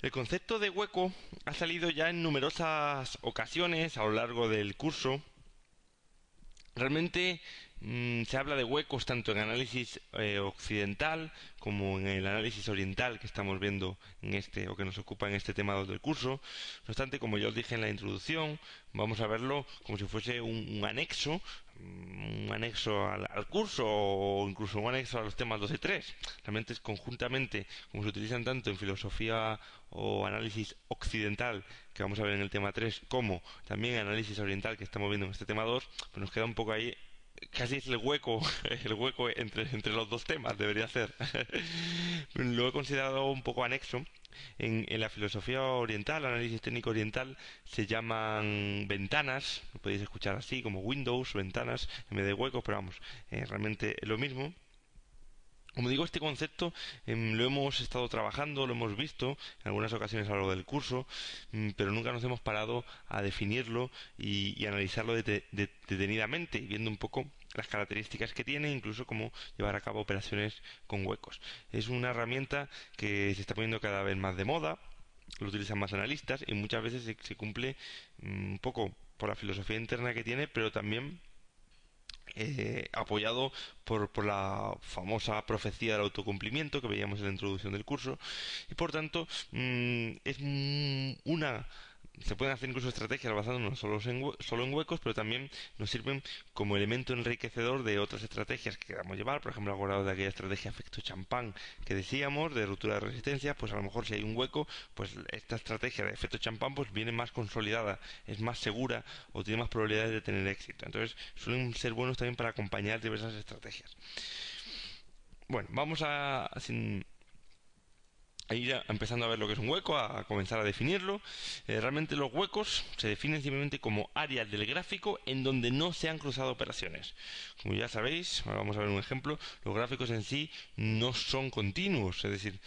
El concepto de hueco ha salido ya en numerosas ocasiones a lo largo del curso. Realmente se habla de huecos tanto en análisis occidental como en el análisis oriental que estamos viendo en este o que nos ocupa en este tema 2 del curso. No obstante, como ya os dije en la introducción, vamos a verlo como si fuese un anexo al curso o incluso un anexo a los temas 2 y 3. Realmente es conjuntamente, como se utilizan tanto en filosofía o análisis occidental, que vamos a ver en el tema 3, como también análisis oriental que estamos viendo en este tema 2, pues nos queda un poco ahí. Casi es el hueco, el hueco entre los dos temas, debería ser. Lo he considerado un poco anexo. En la filosofía oriental, análisis técnico oriental, se llaman ventanas, lo podéis escuchar así, como windows, ventanas, en vez de huecos, pero vamos, realmente es lo mismo. Como digo, este concepto lo hemos estado trabajando, lo hemos visto en algunas ocasiones a lo largo del curso, pero nunca nos hemos parado a definirlo y analizarlo detenidamente, viendo un poco las características que tiene, incluso cómo llevar a cabo operaciones con huecos. Es una herramienta que se está poniendo cada vez más de moda, lo utilizan más analistas y muchas veces se cumple un poco por la filosofía interna que tiene, pero también apoyado por la famosa profecía del autocumplimiento que veíamos en la introducción del curso, y por tanto es una se pueden hacer incluso estrategias basándonos solo en huecos, pero también nos sirven como elemento enriquecedor de otras estrategias que queramos llevar. Por ejemplo, acordado de aquella estrategia efecto champán que decíamos, de ruptura de resistencia, pues a lo mejor si hay un hueco, pues esta estrategia de efecto champán pues viene más consolidada, es más segura o tiene más probabilidades de tener éxito. Entonces suelen ser buenos también para acompañar diversas estrategias. Bueno, vamos sin ir empezando a ver lo que es un hueco, a comenzar a definirlo. Realmente los huecos se definen simplemente como áreas del gráfico en donde no se han cruzado operaciones. Como ya sabéis, ahora vamos a ver un ejemplo, los gráficos en sí no son continuos, es decir,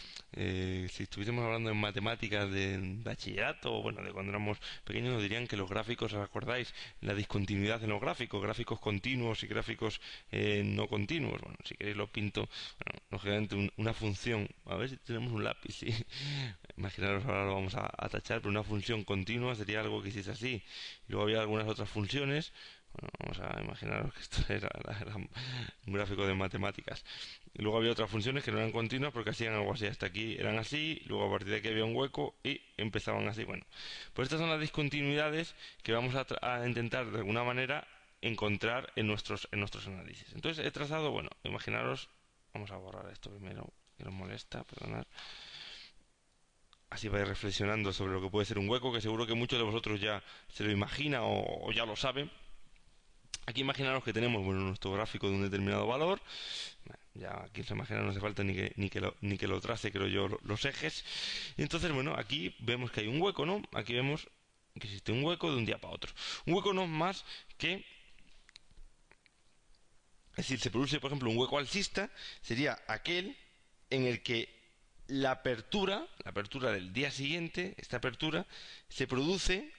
si estuviésemos hablando en matemáticas de bachillerato o bueno, de cuando éramos pequeños, nos dirían que los gráficos, ¿os acordáis? La discontinuidad en los gráficos, gráficos continuos y gráficos no continuos. Bueno, si queréis lo pinto, bueno, lógicamente una función, a ver si tenemos un lápiz. Sí. Imaginaros, ahora lo vamos a tachar, pero una función continua sería algo que hiciese así. Y luego había algunas otras funciones. Bueno, vamos a imaginaros que esto era un gráfico de matemáticas. Y luego había otras funciones que no eran continuas porque hacían algo así. Hasta aquí eran así, luego a partir de aquí había un hueco y empezaban así. Bueno, pues estas son las discontinuidades que vamos a intentar de alguna manera encontrar en nuestros análisis. Entonces he trazado, bueno, imaginaros, vamos a borrar esto primero, que nos molesta, perdonad. Así vais reflexionando sobre lo que puede ser un hueco, que seguro que muchos de vosotros ya se lo imagina o ya lo saben. Aquí imaginaros que tenemos nuestro gráfico de un determinado valor. Ya aquí se imagina, no hace falta ni que lo trace, creo yo, los ejes. Y entonces, bueno, aquí vemos que hay un hueco, ¿no? Aquí vemos que existe un hueco de un día para otro. Un hueco no es más que... Es decir, se produce, por ejemplo, un hueco alcista, sería aquel en el que la apertura del día siguiente, esta apertura, se produce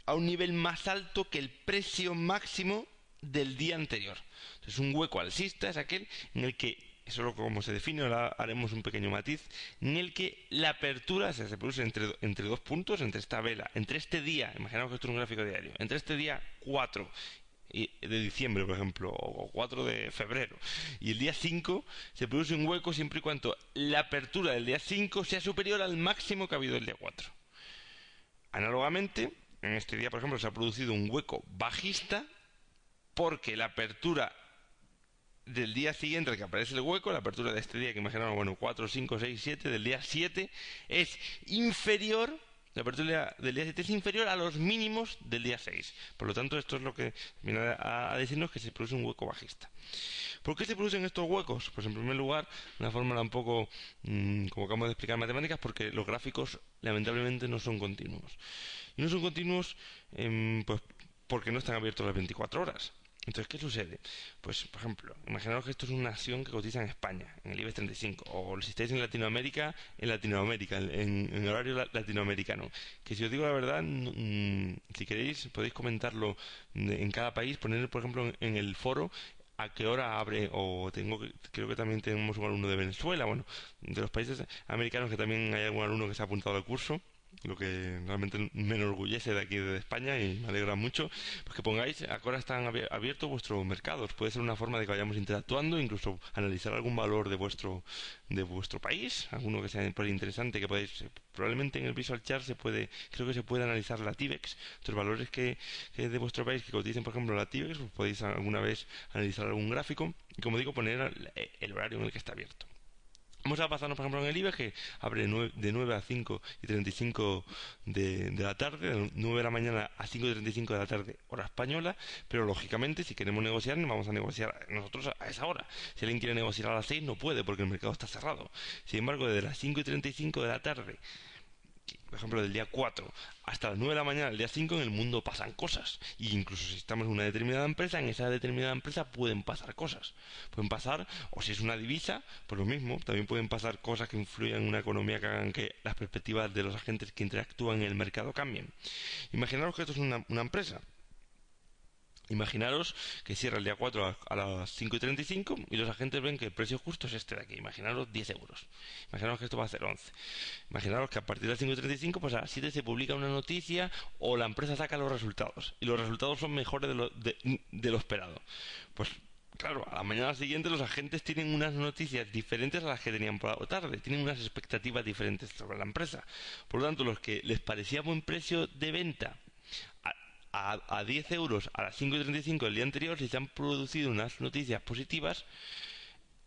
a un nivel más alto que el precio máximo del día anterior. Entonces, un hueco alcista es aquel en el que, eso es como se define, ahora haremos un pequeño matiz, en el que la apertura, o sea, se produce entre dos puntos, entre esta vela, entre este día, imaginaos que esto es un gráfico diario, entre este día 4 de diciembre, por ejemplo, o 4 de febrero, y el día 5 se produce un hueco siempre y cuando la apertura del día 5 sea superior al máximo que ha habido el día 4. Análogamente, en este día, por ejemplo, se ha producido un hueco bajista porque la apertura del día siguiente al que aparece el hueco, la apertura de este día, que imaginamos, bueno, 4, 5, 6, 7, del día 7, es inferior, la apertura del día 7 es inferior a los mínimos del día 6. Por lo tanto, esto es lo que viene a decirnos que se produce un hueco bajista. ¿Por qué se producen estos huecos? Pues en primer lugar, de una forma un poco, como acabamos de explicar en matemáticas, porque los gráficos lamentablemente no son continuos. Y no son continuos, pues porque no están abiertos las 24 horas. Entonces, ¿qué sucede? Pues, por ejemplo, imaginaos que esto es una acción que cotiza en España, en el IBEX 35, o si estáis en Latinoamérica, en horario latinoamericano. Que si os digo la verdad, si queréis, podéis comentarlo en cada país, poner, por ejemplo, en el foro a qué hora abre, o creo que también tenemos un alumno de Venezuela, bueno, de los países americanos, que también hay algún alumno que se ha apuntado al curso, lo que realmente me enorgullece de aquí de España y me alegra mucho, pues que pongáis a qué hora están abiertos vuestros mercados. Puede ser una forma de que vayamos interactuando, incluso analizar algún valor de vuestro país, alguno que sea por interesante, que podéis, probablemente en el Visual Chart creo que se puede analizar la TIBEX, los valores que de vuestro país que coticen, por ejemplo, la TIBEX, pues podéis alguna vez analizar algún gráfico y, como digo, poner el horario en el que está abierto. Vamos a pasarnos, por ejemplo, en el IBEX, que abre de 9 a 5:35 de la tarde, de 9 de la mañana a 5:35 de la tarde, hora española, pero lógicamente si queremos negociar, vamos a negociar nosotros a esa hora. Si alguien quiere negociar a las 6 no puede porque el mercado está cerrado. Sin embargo, desde las 5:35 de la tarde, por ejemplo, del día 4 hasta las 9 de la mañana del día 5, en el mundo pasan cosas. Y incluso si estamos en una determinada empresa, en esa determinada empresa pueden pasar cosas. Pueden pasar, o si es una divisa, pues lo mismo, también pueden pasar cosas que influyan en una economía, que hagan que las perspectivas de los agentes que interactúan en el mercado cambien. Imaginaros que esto es una empresa. Imaginaros que cierra el día 4 a las 5:35 y los agentes ven que el precio justo es este de aquí. Imaginaros 10 euros. Imaginaros que esto va a ser 11. Imaginaros que a partir de las 5:35, pues a las 7 se publica una noticia o la empresa saca los resultados. Y los resultados son mejores de lo esperado. Pues claro, a la mañana siguiente los agentes tienen unas noticias diferentes a las que tenían por la tarde. Tienen unas expectativas diferentes sobre la empresa. Por lo tanto, los que les parecía buen precio de venta a 10 euros a las 5:35 del día anterior, si se han producido unas noticias positivas,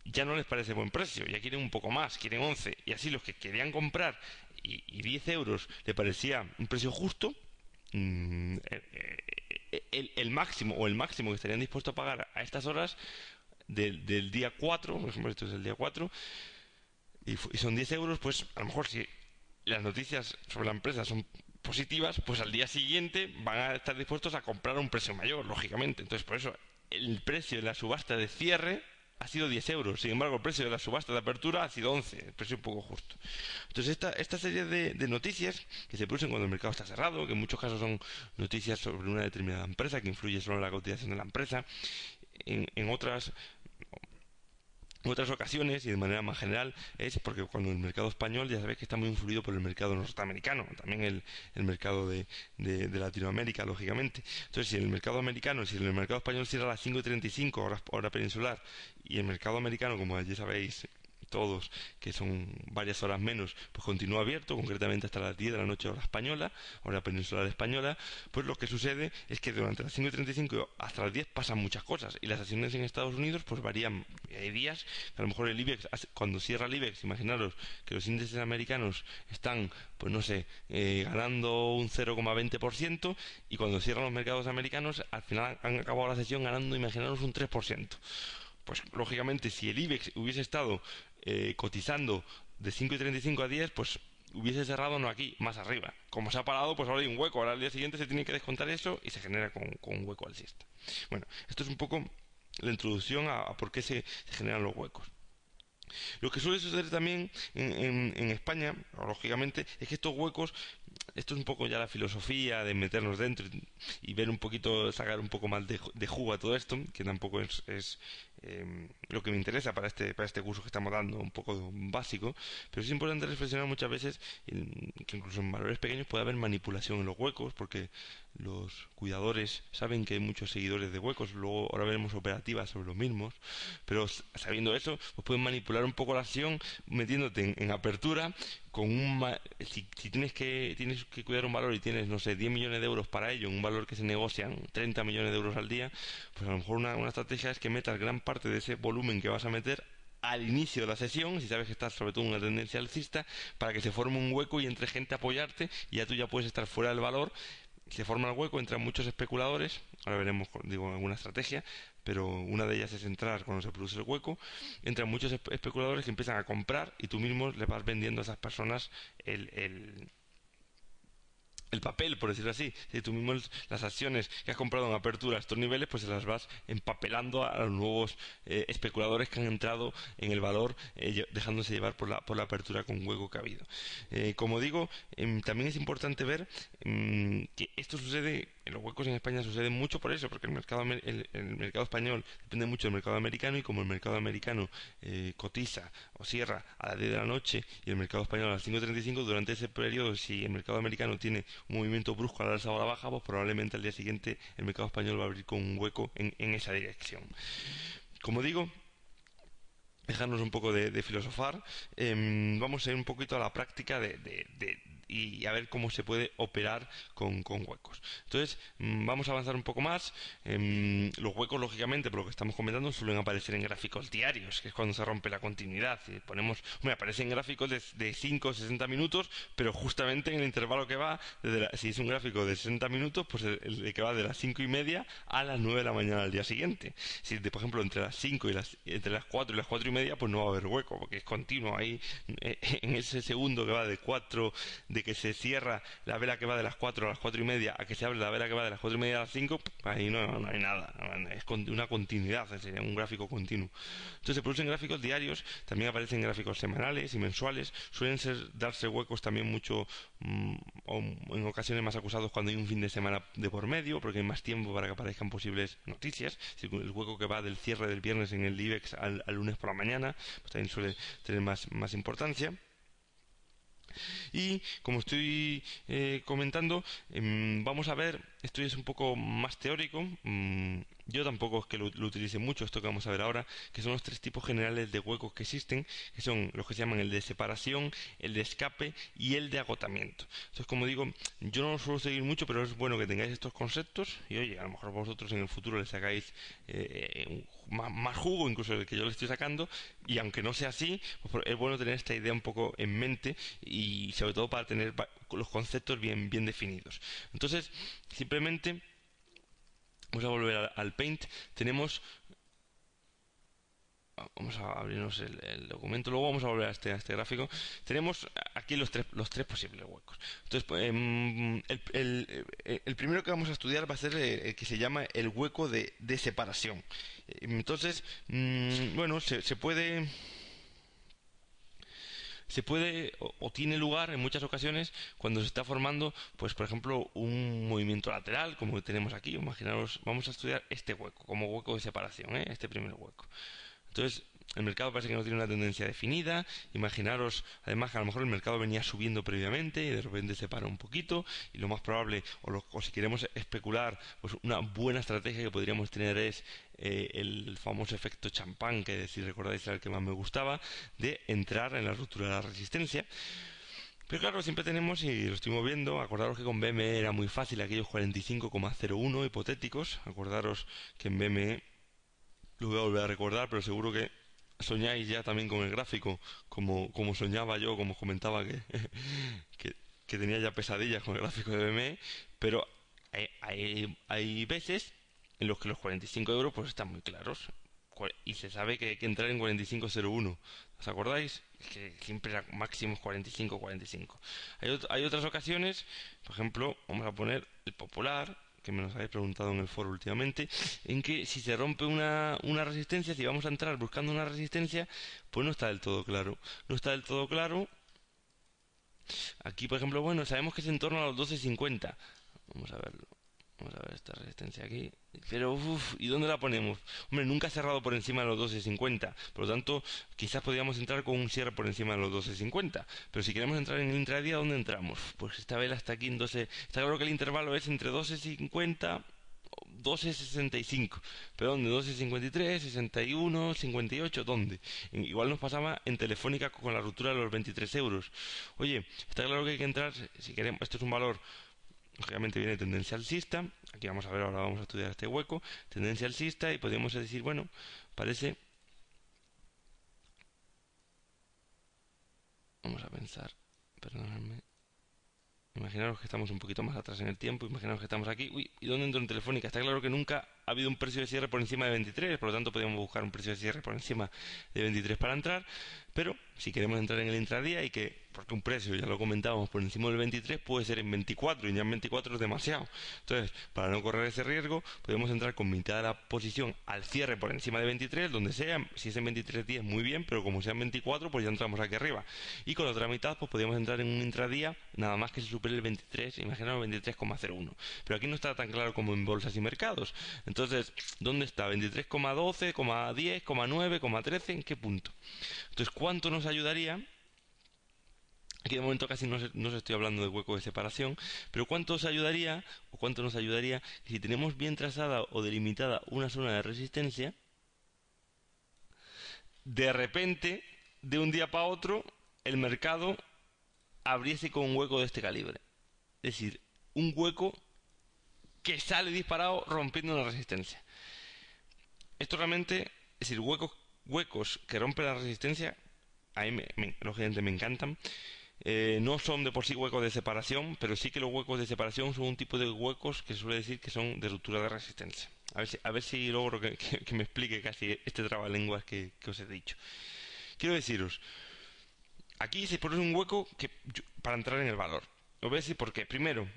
ya no les parece buen precio, ya quieren un poco más, quieren 11. Y así los que querían comprar y 10 euros le parecía un precio justo, el máximo o el máximo que estarían dispuestos a pagar a estas horas del día 4, por ejemplo, esto es el día 4, y son 10 euros, pues a lo mejor si las noticias sobre la empresa son positivas, pues al día siguiente van a estar dispuestos a comprar a un precio mayor, lógicamente. Entonces, por eso, el precio de la subasta de cierre ha sido 10 euros. Sin embargo, el precio de la subasta de apertura ha sido 11, el precio un poco justo. Entonces, esta serie de noticias que se producen cuando el mercado está cerrado, que en muchos casos son noticias sobre una determinada empresa, que influye solo en la cotización de la empresa, en otras ocasiones y de manera más general es porque cuando el mercado español ya sabéis que está muy influido por el mercado norteamericano, también el mercado de Latinoamérica, lógicamente. Entonces, si el mercado americano, si el mercado español cierra a las 5:35 hora peninsular y el mercado americano, como ya sabéis todos, que son varias horas menos, pues continúa abierto, concretamente hasta las 10 de la noche hora española, hora peninsular española, pues lo que sucede es que durante las 5:35 hasta las 10 pasan muchas cosas y las acciones en Estados Unidos pues varían. Hay días que a lo mejor el IBEX, cuando cierra el IBEX, imaginaros que los índices americanos están, pues no sé, ganando un 0,20%, y cuando cierran los mercados americanos al final han acabado la sesión ganando, imaginaros, un 3%. Pues lógicamente si el IBEX hubiese estado cotizando de 5:35 a 10, pues hubiese cerrado no aquí, más arriba. Como se ha parado, pues ahora hay un hueco. Ahora al día siguiente se tiene que descontar eso y se genera con un hueco alcista. Bueno, esto es un poco la introducción a por qué se generan los huecos. Lo que suele suceder también en España, lógicamente, es que estos huecos, esto es un poco ya la filosofía de meternos dentro y ver un poquito, sacar un poco más de jugo a todo esto, que tampoco es lo que me interesa para este curso que estamos dando, un poco básico, pero es importante reflexionar muchas veces que incluso en valores pequeños puede haber manipulación en los huecos, porque los cuidadores saben que hay muchos seguidores de huecos, luego ahora veremos operativas sobre los mismos, pero sabiendo eso, pues pueden manipular un poco la acción metiéndote en apertura con si tienes que cuidar un valor y tienes, no sé, 10 millones de euros para ello, un valor que se negocian 30 millones de euros al día, pues a lo mejor una estrategia es que metas gran parte de ese volumen que vas a meter al inicio de la sesión, si sabes que estás sobre todo en una tendencia alcista, para que se forme un hueco y entre gente a apoyarte y ya tú ya puedes estar fuera del valor. Se forma el hueco, entran muchos especuladores, ahora veremos, digo, alguna estrategia, pero una de ellas es entrar cuando se produce el hueco. Entran muchos especuladores que empiezan a comprar y tú mismo le vas vendiendo a esas personas el papel, por decirlo así. Si tú mismo las acciones que has comprado en apertura a estos niveles, pues se las vas empapelando a los nuevos especuladores que han entrado en el valor, dejándose llevar por la apertura con hueco que ha habido. Como digo, también es importante ver que esto sucede los huecos en España suceden mucho por eso, porque el mercado español depende mucho del mercado americano, y como el mercado americano cotiza o cierra a las 10 de la noche y el mercado español a las 5:35, durante ese periodo, si el mercado americano tiene un movimiento brusco a la alza o a la baja, pues probablemente al día siguiente el mercado español va a abrir con un hueco en esa dirección. Como digo, dejarnos un poco de filosofar, vamos a ir un poquito a la práctica y a ver cómo se puede operar con huecos. Entonces, vamos a avanzar un poco más. Los huecos, lógicamente, por lo que estamos comentando, suelen aparecer en gráficos diarios, que es cuando se rompe la continuidad. Y ponemos, bueno, aparecen gráficos de 5 o 60 minutos, pero justamente en el intervalo que va, si es un gráfico de 60 minutos, pues el que va de las 5:30 a las 9 de la mañana al día siguiente. Si, por ejemplo, entre las 5 y entre las 4 y las 4:30, pues no va a haber hueco, porque es continuo ahí, en ese segundo que va de que se cierra la vela que va de las 4 a las 4:30 a que se abre la vela que va de las 4:30 a las 5, ahí no hay nada, es una continuidad, es un gráfico continuo. Entonces se producen gráficos diarios, también aparecen gráficos semanales y mensuales, suelen darse huecos también mucho, o en ocasiones más acusados cuando hay un fin de semana de por medio, porque hay más tiempo para que aparezcan posibles noticias. El hueco que va del cierre del viernes en el IBEX al lunes por la mañana, pues también suele tener más importancia. Y como estoy comentando, vamos a ver, esto es un poco más teórico, yo tampoco es que lo utilice mucho, esto que vamos a ver ahora, que son los tres tipos generales de huecos que existen, que son los que se llaman el de separación, el de escape y el de agotamiento. Entonces, como digo, yo no lo suelo seguir mucho, pero es bueno que tengáis estos conceptos y, oye, a lo mejor vosotros en el futuro les sacáis más jugo incluso del que yo le estoy sacando, y aunque no sea así, pues es bueno tener esta idea un poco en mente, y sobre todo para tener los conceptos bien definidos. Entonces, simplemente vamos a volver al Paint. Vamos a abrirnos el documento, luego vamos a volver a este gráfico. Tenemos aquí los tres posibles huecos. Entonces, el primero que vamos a estudiar va a ser el que se llama el hueco de separación. Entonces, bueno, se puede o tiene lugar en muchas ocasiones cuando se está formando, pues por ejemplo, un movimiento lateral, como tenemos aquí. Imaginaros, vamos a estudiar este hueco como hueco de separación, este primer hueco. Entonces, el mercado parece que no tiene una tendencia definida. Imaginaros, además, que a lo mejor el mercado venía subiendo previamente y de repente se para un poquito, y lo más probable, o si queremos especular, pues una buena estrategia que podríamos tener es el famoso efecto champán, que si recordáis era el que más me gustaba, de entrar en la ruptura de la resistencia. Pero claro, siempre tenemos, y lo estoy moviendo, acordaros que con BME era muy fácil aquellos 45,01 hipotéticos. Acordaros que en BME, lo voy a volver a recordar, pero seguro que soñáis ya también con el gráfico, como soñaba yo, como os comentaba que, que tenía ya pesadillas con el gráfico de BME, pero hay veces en los que los 45 euros pues están muy claros, y se sabe que hay que entrar en 45,01. ¿Os acordáis? Es que siempre era máximos 45. Hay otras ocasiones, por ejemplo, vamos a poner el popular, que me nos habéis preguntado en el foro últimamente, en que si se rompe una resistencia, si vamos a entrar buscando una resistencia, pues no está del todo claro. No está del todo claro. Aquí, por ejemplo, bueno, sabemos que es en torno a los 12,50. Vamos a verlo. Vamos a ver esta resistencia aquí. Pero, uff, ¿y dónde la ponemos? Hombre, nunca ha cerrado por encima de los 12,50. Por lo tanto, quizás podríamos entrar con un cierre por encima de los 12,50. Pero si queremos entrar en el intradía, ¿dónde entramos? Pues esta vela está aquí en 12. Está claro que el intervalo es entre 12,50 12,65. ¿Pero dónde? 12,53, 61, 58, ¿dónde? Igual nos pasaba en Telefónica con la ruptura de los 23 euros. Oye, está claro que hay que entrar, si queremos, esto es un valor, lógicamente viene tendencia alcista. Aquí vamos a ver, ahora vamos a estudiar este hueco, tendencia alcista, y podríamos decir, bueno, parece, vamos a pensar, perdonadme, imaginaros que estamos un poquito más atrás en el tiempo, imaginaros que estamos aquí. Uy, ¿y dónde entro en Telefónica? Está claro que nunca ha habido un precio de cierre por encima de 23, por lo tanto podríamos buscar un precio de cierre por encima de 23 para entrar, pero si queremos entrar en el intradía porque un precio, ya lo comentábamos, por encima del 23 puede ser en 24 y ya en 24 es demasiado. Entonces, para no correr ese riesgo, podemos entrar con mitad de la posición al cierre por encima de 23, donde sea, si es en 23.10 muy bien, pero como sea en 24, pues ya entramos aquí arriba. Y con la otra mitad, pues podríamos entrar en un intradía nada más que se supere el 23, imaginaos 23,01. Pero aquí no está tan claro como en bolsas y mercados. Entonces, ¿dónde está? 23,12, 10, 9, 13, ¿en qué punto? Entonces, ¿cuánto nos ayudaría? Aquí de momento casi no os estoy hablando de hueco de separación, pero ¿cuánto os ayudaría o cuánto nos ayudaría si tenemos bien trazada o delimitada una zona de resistencia, de repente, de un día para otro, el mercado abriese con un hueco de este calibre? Es decir, un hueco que sale disparado rompiendo una resistencia. Esto realmente, es decir, huecos que rompen la resistencia, a mí lógicamente me encantan. No son de por sí huecos de separación, pero sí que los huecos de separación son un tipo de huecos que se suele decir que son de ruptura de resistencia. A ver si logro que me explique casi este trabalenguas que os he dicho. Quiero deciros, aquí se pone un hueco para entrar en el valor. Os voy a decir por qué. Primero,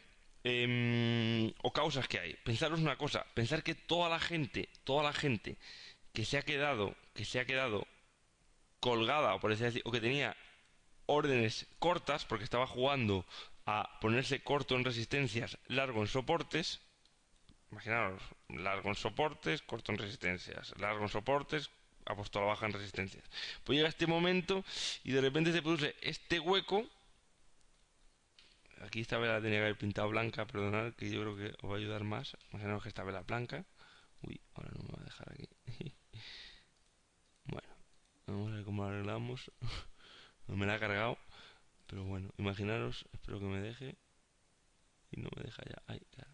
o causas que hay. Pensaros una cosa, pensar que toda la gente que se ha quedado colgada, o por así decirlo, o que tenía órdenes cortas, porque estaba jugando a ponerse corto en resistencias, largo en soportes. Imaginaros, largo en soportes, corto en resistencias, largo en soportes, ha puesto a la baja en resistencias. Pues llega este momento y de repente se produce este hueco. Aquí esta vela tenía que haber pintado blanca, perdonad, que yo creo que os va a ayudar más. Imaginaos que esta vela blanca. Uy, ahora no me va a dejar aquí. Bueno, vamos a ver cómo lo arreglamos. No me la ha cargado, pero bueno, imaginaros, espero que me deje. Y no me deja ya. Ay, claro.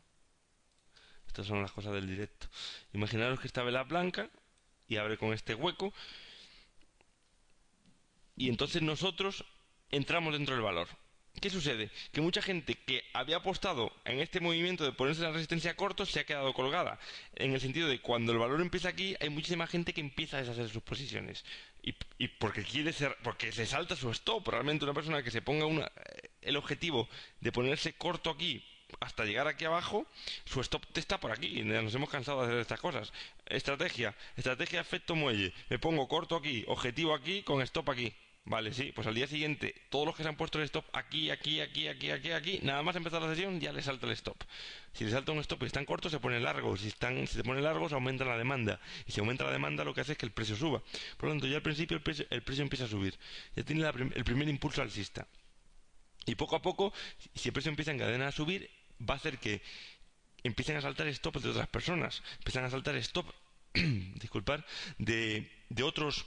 Estas son las cosas del directo. Imaginaros que esta vela blanca y abre con este hueco. Y entonces nosotros entramos dentro del valor. ¿Qué sucede? Que mucha gente que había apostado en este movimiento de ponerse la resistencia corto se ha quedado colgada. En el sentido de cuando el valor empieza aquí, hay muchísima gente que empieza a deshacer sus posiciones. Y porque porque se salta su stop. Realmente una persona que se ponga el objetivo de ponerse corto aquí hasta llegar aquí abajo, su stop está por aquí. Nos hemos cansado de hacer estas cosas. Estrategia efecto muelle. Me pongo corto aquí, objetivo aquí, con stop aquí. Vale, sí, pues al día siguiente, todos los que se han puesto el stop aquí, nada más empezar la sesión ya les salta el stop. Si les salta un stop y están cortos, se ponen largos. Si se ponen largos, aumenta la demanda. Y si aumenta la demanda, lo que hace es que el precio suba. Por lo tanto, ya al principio el precio empieza a subir. Ya tiene el primer impulso alcista. Y poco a poco, si el precio empieza en cadena a subir, va a hacer que empiecen a saltar stops de otras personas. Empiezan a saltar stop, disculpad, de otros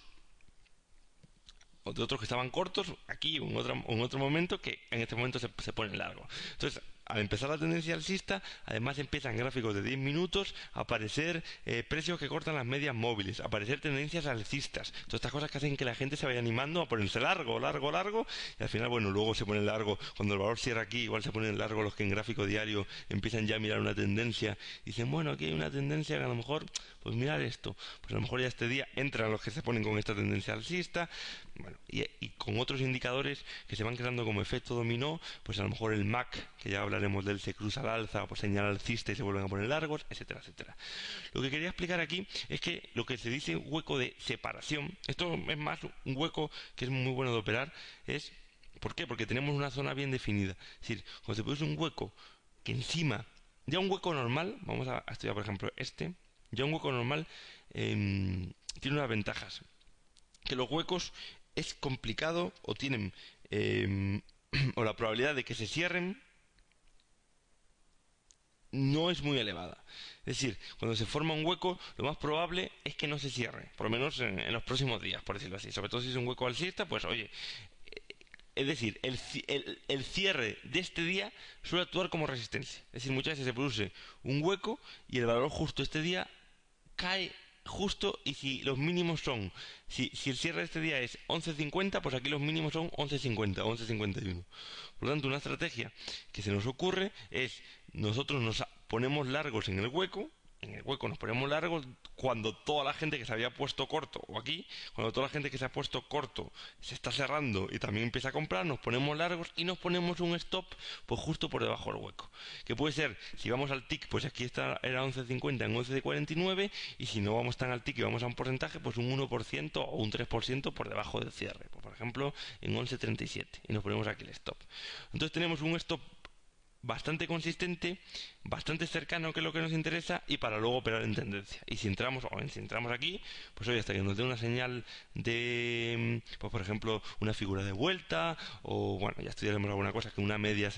que estaban cortos aquí o en otro momento que en este momento se ponen largos. Entonces, al empezar la tendencia alcista, además empiezan gráficos de 10 minutos a aparecer precios que cortan las medias móviles, a aparecer tendencias alcistas. Todas estas cosas que hacen que la gente se vaya animando a ponerse largo, y al final, bueno, luego se pone largo. Cuando el valor cierra aquí, igual se ponen largo los que en gráfico diario empiezan ya a mirar una tendencia. Y dicen, bueno, aquí hay una tendencia que a lo mejor, pues mirar esto. Pues a lo mejor ya este día entran los que se ponen con esta tendencia alcista. Bueno, y con otros indicadores que se van creando como efecto dominó, pues a lo mejor el MAC, que ya hablaremos de él, se cruza al alza, pues señala alcista y se vuelven a poner largos, etcétera, etcétera. Lo que quería explicar aquí es que lo que se dice hueco de separación, esto es más un hueco que es muy bueno de operar, ¿por qué? Porque tenemos una zona bien definida. Es decir, cuando se produce un hueco que encima, ya un hueco normal, vamos a estudiar por ejemplo ya un hueco normal tiene unas ventajas. Que los huecos es complicado o tienen o la probabilidad de que se cierren no es muy elevada. Es decir, cuando se forma un hueco, lo más probable es que no se cierre, por lo menos en los próximos días, por decirlo así. Sobre todo si es un hueco alcista, pues oye, es decir, el cierre de este día suele actuar como resistencia. Es decir, muchas veces se produce un hueco y el valor justo este día cae justo, y si los mínimos son, si el cierre de este día es 11.50, pues aquí los mínimos son 11.50, 11.51. Por lo tanto, una estrategia que se nos ocurre es, nosotros nos ponemos largos en el hueco, en el hueco nos ponemos largos cuando toda la gente que se había puesto corto, o aquí, cuando toda la gente que se ha puesto corto se está cerrando y también empieza a comprar, nos ponemos largos y nos ponemos un stop pues justo por debajo del hueco. Que puede ser, si vamos al tick, pues aquí está, era 11.50 en 11.49, y si no vamos tan al tick y vamos a un porcentaje, pues un 1% o un 3% por debajo del cierre. Pues, por ejemplo, en 11.37, y nos ponemos aquí el stop. Entonces tenemos un stop bastante consistente, bastante cercano, que es lo que nos interesa, y para luego operar en tendencia. Y si entramos, si entramos aquí, pues hoy hasta que nos dé una señal de, pues por ejemplo, una figura de vuelta, o bueno, ya estudiaremos alguna cosa, que una media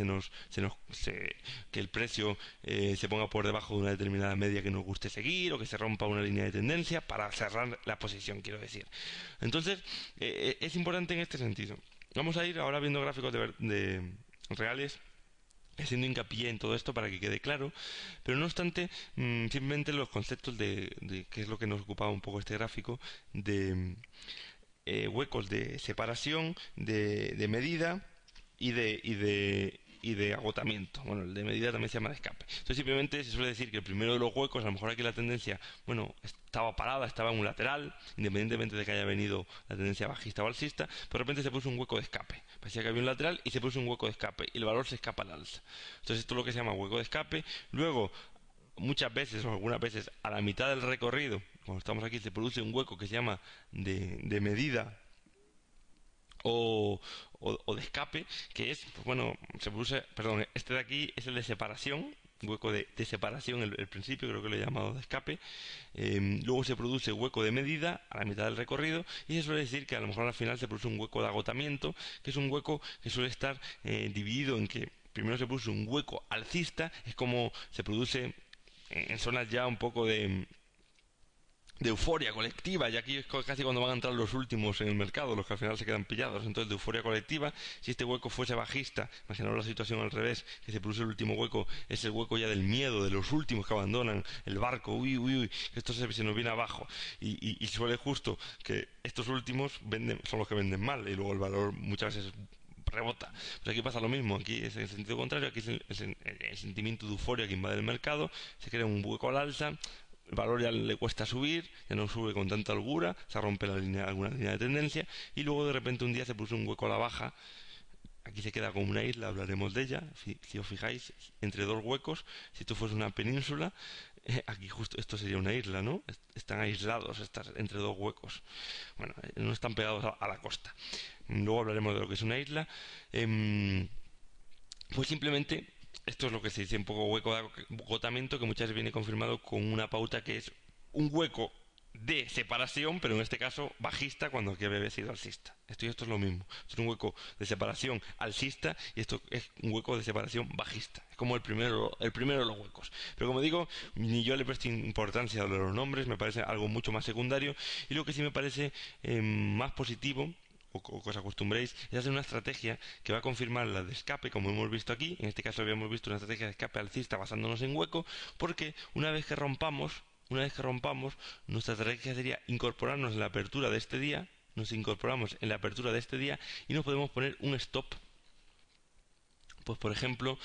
que el precio se ponga por debajo de una determinada media que nos guste seguir, o que se rompa una línea de tendencia para cerrar la posición, quiero decir. Entonces, es importante en este sentido. Vamos a ir ahora viendo gráficos de reales, haciendo hincapié en todo esto para que quede claro, pero no obstante, simplemente los conceptos de qué es lo que nos ocupaba un poco este gráfico, de huecos de separación, de medida y de agotamiento. Bueno, el de medida también se llama de escape. Entonces simplemente se suele decir que el primero de los huecos, a lo mejor aquí la tendencia, bueno, estaba parada, estaba en un lateral, independientemente de que haya venido la tendencia bajista o alcista, pero de repente se puso un hueco de escape. Parecía que había un lateral y se puso un hueco de escape y el valor se escapa al alza. Entonces esto es lo que se llama hueco de escape. Luego, muchas veces o algunas veces a la mitad del recorrido, cuando estamos aquí, se produce un hueco que se llama de medida o de escape, que es, pues bueno, se produce, perdón, este de aquí es el de separación, hueco de separación, el principio creo que lo he llamado de escape. Luego se produce hueco de medida a la mitad del recorrido, y se suele decir que a lo mejor al final se produce un hueco de agotamiento, que es un hueco que suele estar dividido en que primero se produce un hueco alcista, es como se produce en zonas ya un poco de euforia colectiva, y aquí es casi cuando van a entrar los últimos en el mercado, los que al final se quedan pillados. Entonces, de euforia colectiva, si este hueco fuese bajista, imaginaos la situación al revés, que se produce el último hueco, es el hueco ya del miedo, de los últimos que abandonan el barco, uy, uy, uy, que esto se nos viene abajo, y suele justo que estos últimos son los que venden mal, y luego el valor muchas veces rebota. Pues aquí pasa lo mismo, aquí es el sentido contrario, aquí es el sentimiento de euforia que invade el mercado, se crea un hueco al alza, el valor ya le cuesta subir, ya no sube con tanta holgura, se rompe alguna línea de tendencia, y luego de repente un día se puso un hueco a la baja. Aquí se queda como una isla, hablaremos de ella. Si os fijáis, entre dos huecos, si esto fuese una península, aquí justo esto sería una isla, ¿no? Están aislados, entre dos huecos. Bueno, no están pegados a la costa. Luego hablaremos de lo que es una isla. Pues simplemente esto es lo que se dice un poco hueco de agotamiento, que muchas veces viene confirmado con una pauta que es un hueco de separación, pero en este caso bajista, cuando aquí había sido alcista. Esto es lo mismo. Esto es un hueco de separación alcista, y esto es un hueco de separación bajista. Es como el primero de los huecos. Pero como digo, ni yo le presto importancia a los nombres, me parece algo mucho más secundario, y lo que sí me parece más positivo, o que os acostumbréis, es hacer una estrategia que va a confirmar la de escape, como hemos visto aquí. En este caso habíamos visto una estrategia de escape alcista basándonos en hueco, porque una vez que rompamos, nuestra estrategia sería incorporarnos en la apertura de este día, nos incorporamos en la apertura de este día y nos podemos poner un stop, pues por ejemplo,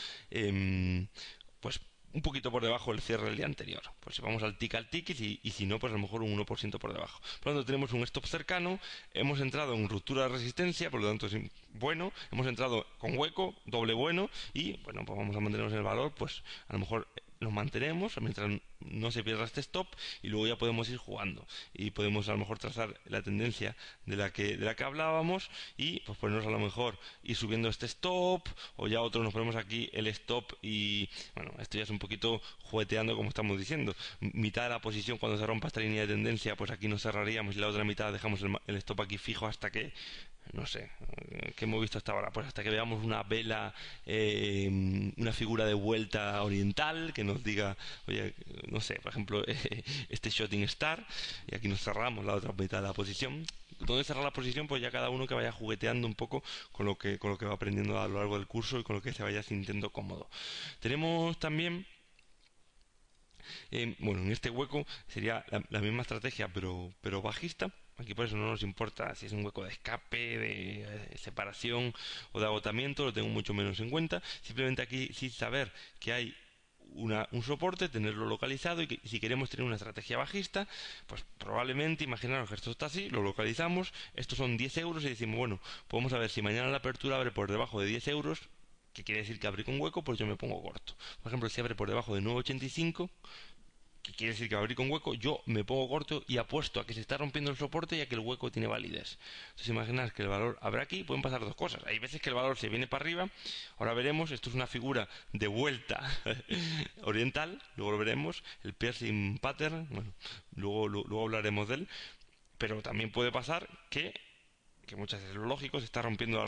pues un poquito por debajo del cierre del día anterior. Pues si vamos al tick, y si no, pues a lo mejor un 1% por debajo. Por lo tanto, tenemos un stop cercano, hemos entrado en ruptura de resistencia, por lo tanto es bueno, hemos entrado con hueco, doble bueno, y bueno, pues vamos a mantenernos en el valor, pues a lo mejor nos mantenemos mientras no se pierda este stop, y luego ya podemos ir jugando y podemos a lo mejor trazar la tendencia de la que hablábamos, y pues ponernos a lo mejor ir subiendo este stop, o ya otros nos ponemos aquí el stop, y bueno, esto ya es un poquito jugueteando, como estamos diciendo. Mitad de la posición, cuando se rompa esta línea de tendencia, pues aquí nos cerraríamos, y la otra mitad dejamos el stop aquí fijo hasta que, no sé, ¿qué hemos visto hasta ahora? Pues hasta que veamos una vela, una figura de vuelta oriental que nos diga, oye, no sé, por ejemplo, este shooting star, y aquí nos cerramos la otra mitad de la posición. Donde cerrar la posición, pues ya cada uno que vaya jugueteando un poco con lo que va aprendiendo a lo largo del curso, y con lo que se vaya sintiendo cómodo. Tenemos también, bueno, en este hueco sería la misma estrategia, pero bajista. Aquí por eso no nos importa si es un hueco de escape, de separación o de agotamiento, lo tengo mucho menos en cuenta. Simplemente aquí sí saber que hay un soporte, tenerlo localizado, y si queremos tener una estrategia bajista, pues probablemente, imaginaros que esto está así, lo localizamos, estos son 10 euros y decimos, bueno, pues vamos a ver si mañana la apertura abre por debajo de 10 euros, que quiere decir que abre con hueco, pues yo me pongo corto. Por ejemplo, si abre por debajo de 9,85, que quiere decir que va a abrir con hueco, yo me pongo corto y apuesto a que se está rompiendo el soporte y a que el hueco tiene validez. Entonces imaginar que el valor abre aquí, pueden pasar dos cosas. Hay veces que el valor se viene para arriba, ahora veremos, esto es una figura de vuelta oriental, luego lo veremos, el piercing pattern, bueno, luego hablaremos de él, pero también puede pasar que muchas veces lo lógico se está rompiendo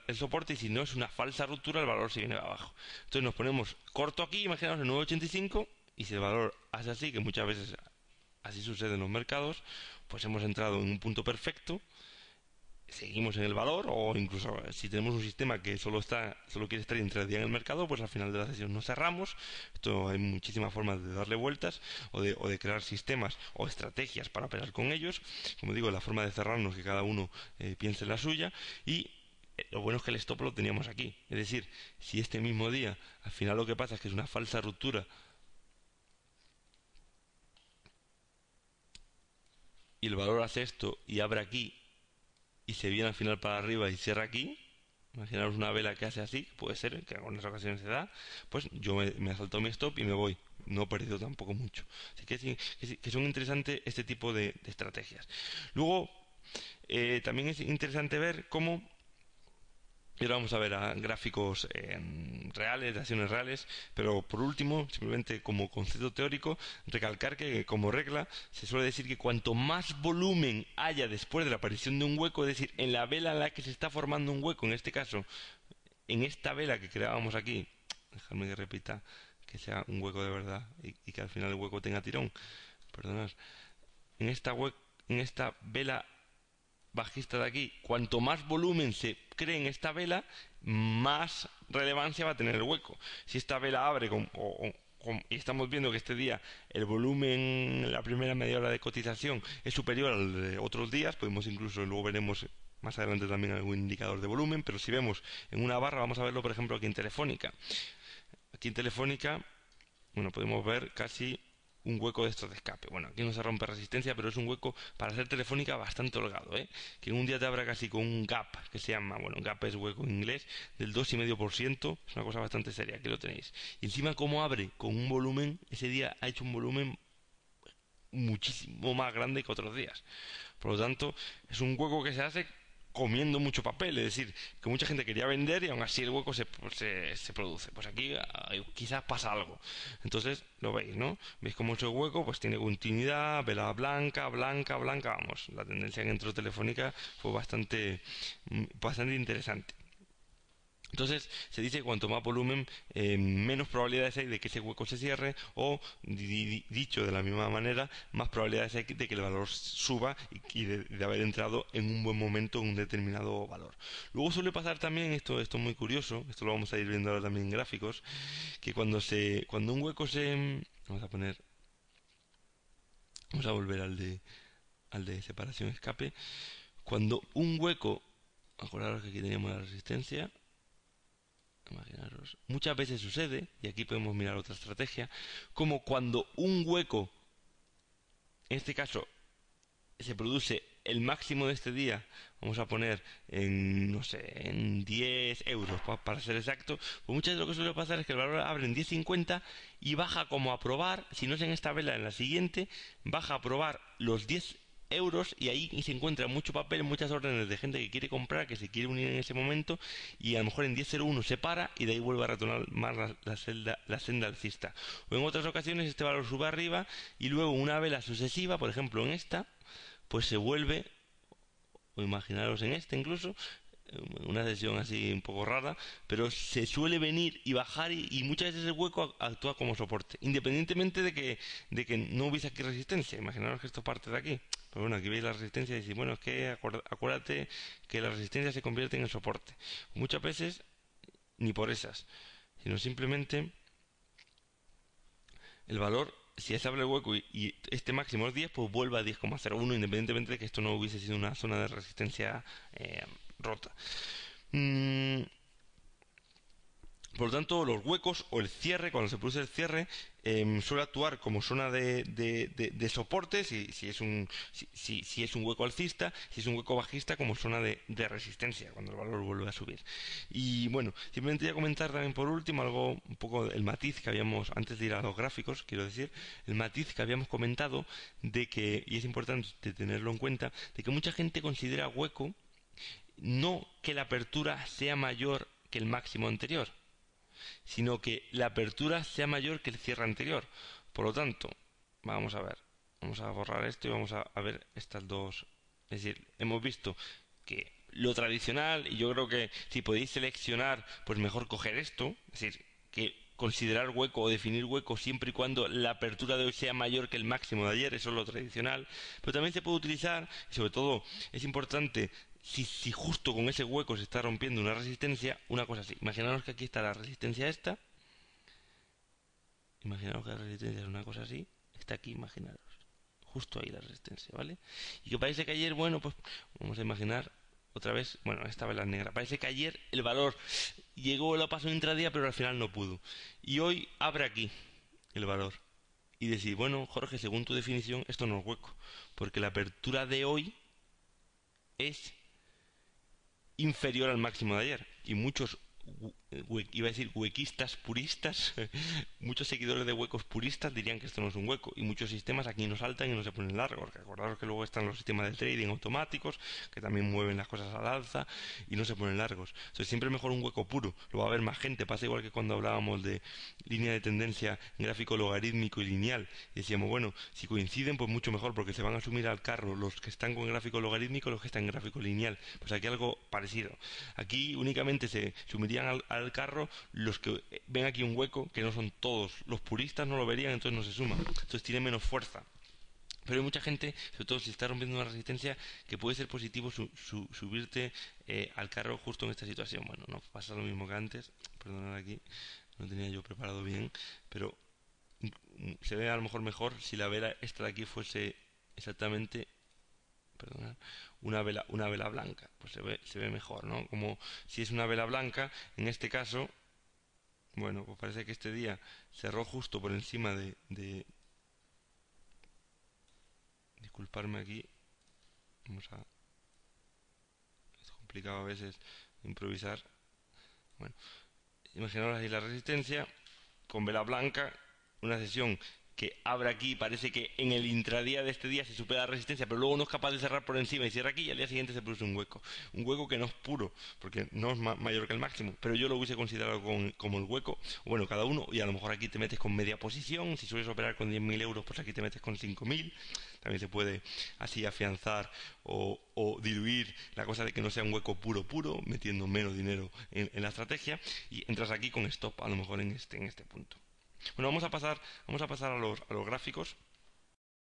el soporte, y si no es una falsa ruptura el valor se viene abajo. Entonces nos ponemos corto aquí, imaginaos en 9,85, y si el valor hace así, que muchas veces así sucede en los mercados, pues hemos entrado en un punto perfecto, seguimos en el valor, o incluso si tenemos un sistema que solo quiere estar intradía en el mercado, pues al final de la sesión nos cerramos. Esto hay muchísimas formas de darle vueltas, o de crear sistemas o estrategias para operar con ellos. Como digo, la forma de cerrarnos, que cada uno piense en la suya. Y lo bueno es que el stop lo teníamos aquí, es decir, si este mismo día al final lo que pasa es que es una falsa ruptura y el valor hace esto y abre aquí y se viene al final para arriba y cierra aquí, imaginaros una vela que hace así, puede ser que en algunas ocasiones se da, pues yo me asalto mi stop y me voy, no he perdido tampoco mucho. Así que sí, que son interesantes este tipo de estrategias. Luego también es interesante ver cómo, y ahora vamos a ver a gráficos reales, de acciones reales, pero por último, simplemente como concepto teórico, recalcar que como regla se suele decir que cuanto más volumen haya después de la aparición de un hueco, es decir, en la vela en la que se está formando un hueco, en este caso, en esta vela que creábamos aquí, dejadme que repita, que sea un hueco de verdad y que al final el hueco tenga tirón, perdonad, en esta vela bajista de aquí, cuanto más volumen se cree en esta vela, más relevancia va a tener el hueco. Si esta vela abre y estamos viendo que este día el volumen, la primera media hora de cotización, es superior al de otros días, podemos incluso, luego veremos más adelante también algún indicador de volumen, pero si vemos en una barra, vamos a verlo por ejemplo aquí en Telefónica. Aquí en Telefónica, bueno, podemos ver casi un hueco de estos de escape. Bueno, aquí no se rompe resistencia, pero es un hueco para ser Telefónica bastante holgado, ¿eh? Que en un día te abra casi con un gap, que se llama, bueno, gap es hueco en inglés, del 2,5%, es una cosa bastante seria, aquí lo tenéis. Y encima cómo abre con un volumen, ese día ha hecho un volumen muchísimo más grande que otros días. Por lo tanto, es un hueco que se hace comiendo mucho papel, es decir, que mucha gente quería vender y aún así el hueco se produce. Pues aquí quizás pasa algo. Entonces, lo veis, ¿no? Veis como ese hueco pues tiene continuidad, vela blanca, blanca, blanca, vamos, la tendencia que entró Telefónica fue bastante interesante. Entonces se dice que cuanto más volumen, menos probabilidades hay de que ese hueco se cierre, o dicho de la misma manera, más probabilidades hay de que el valor suba y de haber entrado en un buen momento en un determinado valor. Luego suele pasar también, esto es muy curioso, esto lo vamos a ir viendo ahora también en gráficos, que cuando un hueco vamos a volver al de separación escape, cuando un hueco, acordaros que aquí teníamos la resistencia. Imaginaros. Muchas veces sucede, y aquí podemos mirar otra estrategia, como cuando un hueco, en este caso, se produce el máximo de este día, vamos a poner en, no sé, en 10 euros para ser exacto, pues muchas veces lo que suele pasar es que el valor abre en 10,50 y baja como a probar, si no es en esta vela, en la siguiente, baja a probar los 10 euros, y ahí se encuentra mucho papel, muchas órdenes de gente que quiere comprar, que se quiere unir en ese momento, y a lo mejor en 10,01 se para y de ahí vuelve a retornar más la senda alcista. O en otras ocasiones este valor sube arriba y luego una vela sucesiva, por ejemplo en esta, pues se vuelve, o imaginaros en este incluso, una sesión así un poco rara, pero se suele venir y bajar, y muchas veces el hueco actúa como soporte, independientemente de que no hubiese aquí resistencia. Imaginaros que esto parte de aquí. Pero bueno, aquí veis la resistencia y decís, bueno, es que acuérdate que la resistencia se convierte en el soporte. Muchas veces ni por esas, sino simplemente el valor, si se abre el hueco y este máximo es 10, pues vuelve a 10,01, independientemente de que esto no hubiese sido una zona de resistencia rota. Por lo tanto, los huecos o el cierre, cuando se produce el cierre, suele actuar como zona de soporte, si es si es un hueco alcista, si es un hueco bajista, como zona de resistencia, cuando el valor vuelve a subir. Y bueno, simplemente voy a comentar también por último algo, un poco el matiz que habíamos, antes de ir a los gráficos, quiero decir, el matiz que habíamos comentado de que, y es importante tenerlo en cuenta, de que mucha gente considera hueco no que la apertura sea mayor que el máximo anterior, sino que la apertura sea mayor que el cierre anterior. Por lo tanto, vamos a ver, vamos a borrar esto y vamos a ver estas dos. Es decir, hemos visto que lo tradicional, y yo creo que si podéis seleccionar, pues mejor coger esto, es decir, que considerar hueco o definir hueco siempre y cuando la apertura de hoy sea mayor que el máximo de ayer, eso es lo tradicional, pero también se puede utilizar, y sobre todo es importante si justo con ese hueco se está rompiendo una resistencia, una cosa así. Imaginaos que aquí está la resistencia esta. Imaginaos que la resistencia es una cosa así. Está aquí, imaginaros. Justo ahí la resistencia, ¿vale? Y que parece que ayer, bueno, pues vamos a imaginar otra vez, bueno, esta vela negra. Parece que ayer el valor llegó, lo pasó intradía, pero al final no pudo. Y hoy abre aquí el valor. Y decir, bueno, Jorge, según tu definición, esto no es hueco. Porque la apertura de hoy es inferior al máximo de ayer. Y muchos, iba a decir huequistas puristas, muchos seguidores de huecos puristas dirían que esto no es un hueco. Y muchos sistemas aquí no saltan y no se ponen largos. Porque acordaros que luego están los sistemas de trading automáticos, que también mueven las cosas al alza y no se ponen largos. Entonces siempre es mejor un hueco puro. Lo va a haber más gente. Pasa igual que cuando hablábamos de línea de tendencia en gráfico logarítmico y lineal. Y decíamos, bueno, si coinciden, pues mucho mejor, porque se van a asumir al carro los que están con gráfico logarítmico y los que están en gráfico lineal. Pues aquí algo parecido. Aquí únicamente se unirían al carro los que ven aquí un hueco, que no son todos. Los puristas no lo verían, entonces no se suma. Entonces tiene menos fuerza. Pero hay mucha gente, sobre todo si está rompiendo una resistencia, que puede ser positivo subirte al carro justo en esta situación. Bueno, no pasa lo mismo que antes. Perdonad aquí, no tenía yo preparado bien, pero se ve a lo mejor si la vela esta de aquí fuese exactamente, perdonad, una vela blanca. Pues se ve mejor, ¿no? Como si es una vela blanca, en este caso, bueno, pues parece que este día cerró justo por encima disculparme aquí. Vamos a... Es complicado a veces improvisar. Bueno, imaginaos ahí la resistencia con vela blanca, una sesión que abre aquí, parece que en el intradía de este día se supera la resistencia, pero luego no es capaz de cerrar por encima y cierra aquí y al día siguiente se produce un hueco. Un hueco que no es puro, porque no es mayor que el máximo, pero yo lo hubiese considerado como el hueco. Bueno, cada uno, y a lo mejor aquí te metes con media posición, si sueles operar con 10.000 euros, pues aquí te metes con 5.000. También se puede así afianzar o diluir la cosa de que no sea un hueco puro, metiendo menos dinero en la estrategia, y entras aquí con stop, a lo mejor en este punto. Bueno, vamos a pasar a los gráficos.